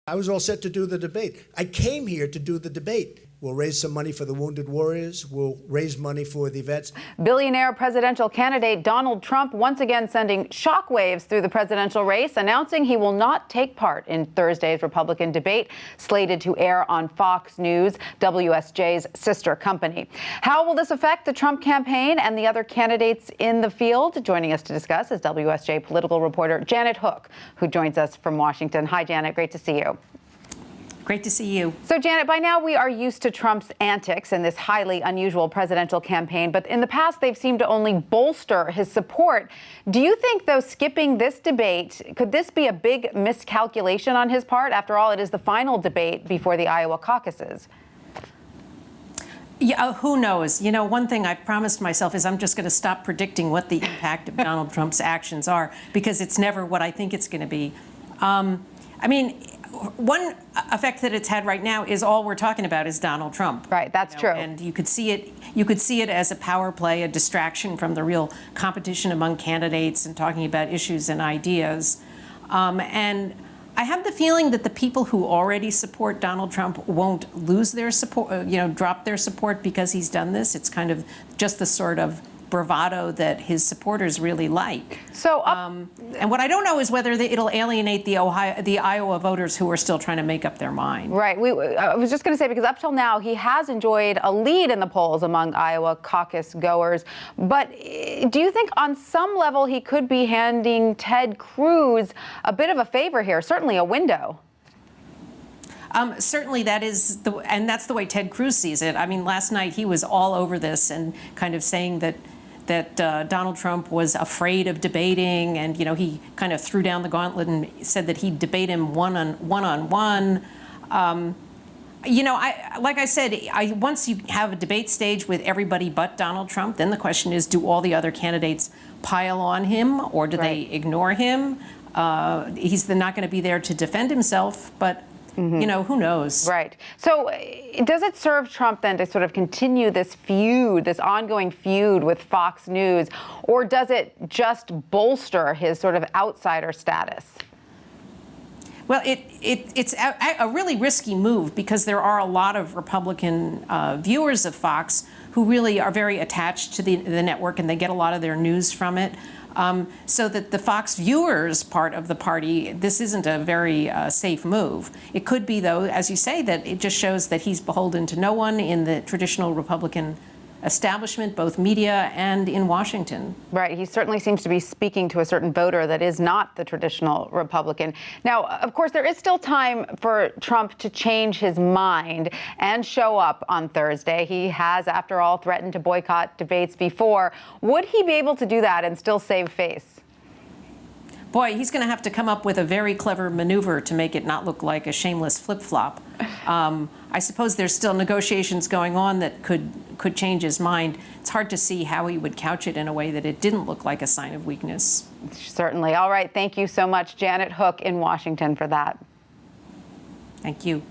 I was all set to do the debate. I came here to do the debate. We'll raise some money for the wounded warriors. We'll raise money for the vets. Billionaire presidential candidate Donald Trump once again sending shockwaves through the presidential race, announcing he will not take part in Thursday's Republican debate, slated to air on Fox News, WSJ's sister company. How will this affect the Trump campaign and the other candidates in the field? Joining us to discuss is WSJ political reporter Janet Hook, who joins us from Washington. Hi, Janet. Great to see you. Great to see you. So, Janet, by now we are used to Trump's antics in this highly unusual presidential campaign, but in the past they've seemed to only bolster his support. Do you think, though, skipping this debate, could this be a big miscalculation on his part? After all, it is the final debate before the Iowa caucuses. Yeah, who knows? You know, one thing I've promised myself is I'm just going to stop predicting what the impact of Donald Trump's actions are, because it's never what I think it's going to be. I mean, one effect that it's had right now is all we're talking about is Donald Trump. Right, that's true. And you could see it. You could see it as a power play, a distraction from the real competition among candidates and talking about issues and ideas. And I have the feeling that the people who already support Donald Trump won't lose their support, drop their support because he's done this. It's kind of just the sort of bravado that his supporters really like. So, and what I don't know is whether it'll alienate the Iowa voters who are still trying to make up their mind. Right. I was just going to say, because up till now, he has enjoyed a lead in the polls among Iowa caucus goers. But do you think on some level he could be handing Ted Cruz a bit of a favor here, certainly a window? Certainly that is, and that's the way Ted Cruz sees it. I mean, last night he was all over this and kind of saying that Donald Trump was afraid of debating, and he kind of threw down the gauntlet and said that he'd debate him one-on-one. Like I said, once you have a debate stage with everybody but Donald Trump, then the question is, do all the other candidates pile on him, or do they ignore him? He's not going to be there to defend himself, but who knows? Right. So does it serve Trump then to sort of continue this feud, this ongoing feud with Fox News, or does it just bolster his sort of outsider status? Well, it's a really risky move, because there are a lot of Republican viewers of Fox who really are very attached to the network, and they get a lot of their news from it. So that the Fox viewers part of the party, this isn't a very safe move. It could be, though, as you say, that it just shows that he's beholden to no one in the traditional Republican establishment, both media and in Washington. Right. He certainly seems to be speaking to a certain voter that is not the traditional Republican. Now, of course, there is still time for Trump to change his mind and show up on Thursday. He has, after all, threatened to boycott debates before. Would he be able to do that and still save face? Boy, he's going to have to come up with a very clever maneuver to make it not look like a shameless flip-flop. I suppose there's still negotiations going on that could change his mind. It's hard to see how he would couch it in a way that it didn't look like a sign of weakness. Certainly. All right. Thank you so much, Janet Hook in Washington, for that. Thank you.